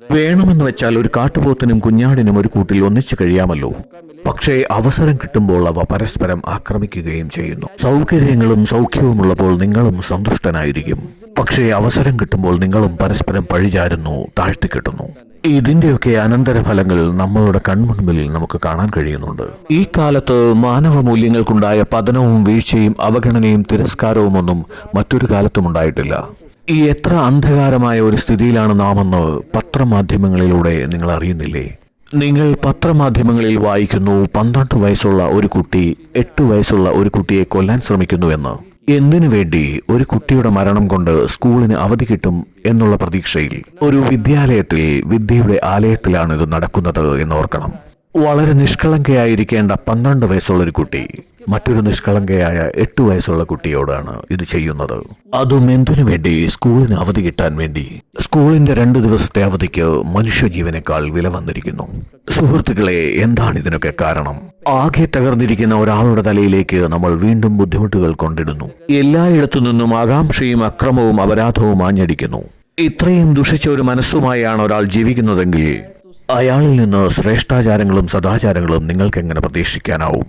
വേണമെന്ന് വെച്ചാൽ ഒരു കാട്ടുപോത്തിനും കുഞ്ഞാടിനും ഒരു കൂട്ടിൽ ഒന്നിച്ചു കഴിയാമല്ലോ. പക്ഷേ അവസരം കിട്ടുമ്പോൾ അവ പരസ്പരം ആക്രമിക്കുകയും ചെയ്യുന്നു. സൗകര്യങ്ങളും സൗഖ്യവുമുള്ളപ്പോൾ നിങ്ങളും സന്തുഷ്ടനായിരിക്കും. പക്ഷേ അവസരം കിട്ടുമ്പോൾ നിങ്ങളും പരസ്പരം പഴിചാരുന്നു, താഴ്ത്തിക്കെട്ടുന്നു. ഇതിന്റെയൊക്കെ അനന്തരഫലങ്ങൾ നമ്മളുടെ കൺമുൻപിൽ നമുക്ക് കാണാൻ കഴിയുന്നുണ്ട്. ഈ കാലത്ത് മാനവ മൂല്യങ്ങൾക്കുണ്ടായ പതനവും വീഴ്ചയും അവഗണനയും തിരസ്കാരവും ഒന്നും മറ്റൊരു കാലത്തും ഉണ്ടായിട്ടില്ല. ഈ എത്ര അന്ധകാരമായ ഒരു സ്ഥിതിയിലാണ് നാമെന്ന് പത്രമാധ്യമങ്ങളിലൂടെ നിങ്ങൾ അറിയുന്നില്ലേ? നിങ്ങൾ പത്രമാധ്യമങ്ങളിൽ വായിക്കുന്നു 12 വയസ്സുള്ള ഒരു കുട്ടി 8 വയസ്സുള്ള ഒരു കുട്ടിയെ കൊല്ലാൻ ശ്രമിക്കുന്നുവെന്ന്. എന്തിനു വേണ്ടി? ഒരു കുട്ടിയുടെ മരണം കൊണ്ട് സ്കൂളിന് അവധി കിട്ടും എന്നുള്ള പ്രതീക്ഷയിൽ. ഒരു വിദ്യാലയത്തിൽ, വിദ്യയുടെ ആലയത്തിലാണ് ഇത് നടക്കുന്നത് എന്നോർക്കണം. വളരെ നിഷ്കളങ്കയായിരിക്കേണ്ട 12 വയസ്സുള്ള ഒരു കുട്ടി മറ്റൊരു നിഷ്കളങ്കയായ 8 വയസ്സുള്ള കുട്ടിയോടാണ് ഇത് ചെയ്യുന്നത്. അതും എന്തിനു വേണ്ടി? സ്കൂളിന് അവധി കിട്ടാൻ വേണ്ടി. സ്കൂളിന്റെ 2 ദിവസത്തെ അവധിക്ക് മനുഷ്യജീവനേക്കാൾ വില വന്നിരിക്കുന്നു. സുഹൃത്തുക്കളെ, എന്താണ് ഇതിനൊക്കെ കാരണം? ആകെ തകർന്നിരിക്കുന്ന ഒരാളുടെ തലയിലേക്ക് നമ്മൾ വീണ്ടും ബുദ്ധിമുട്ടുകൾ കൊണ്ടിടുന്നു. എല്ലായിടത്തു നിന്നും ആകാംക്ഷയും അക്രമവും അപരാധവും ആഞ്ഞടിക്കുന്നു. ഇത്രയും ദുഷിച്ച ഒരു മനസ്സുമായാണ് ഒരാൾ ജീവിക്കുന്നതെങ്കിൽ അയാളിൽ നിന്ന് ശ്രേഷ്ഠാചാരങ്ങളും സദാചാരങ്ങളും നിങ്ങൾക്ക് എങ്ങനെ പ്രതീക്ഷിക്കാനാവും?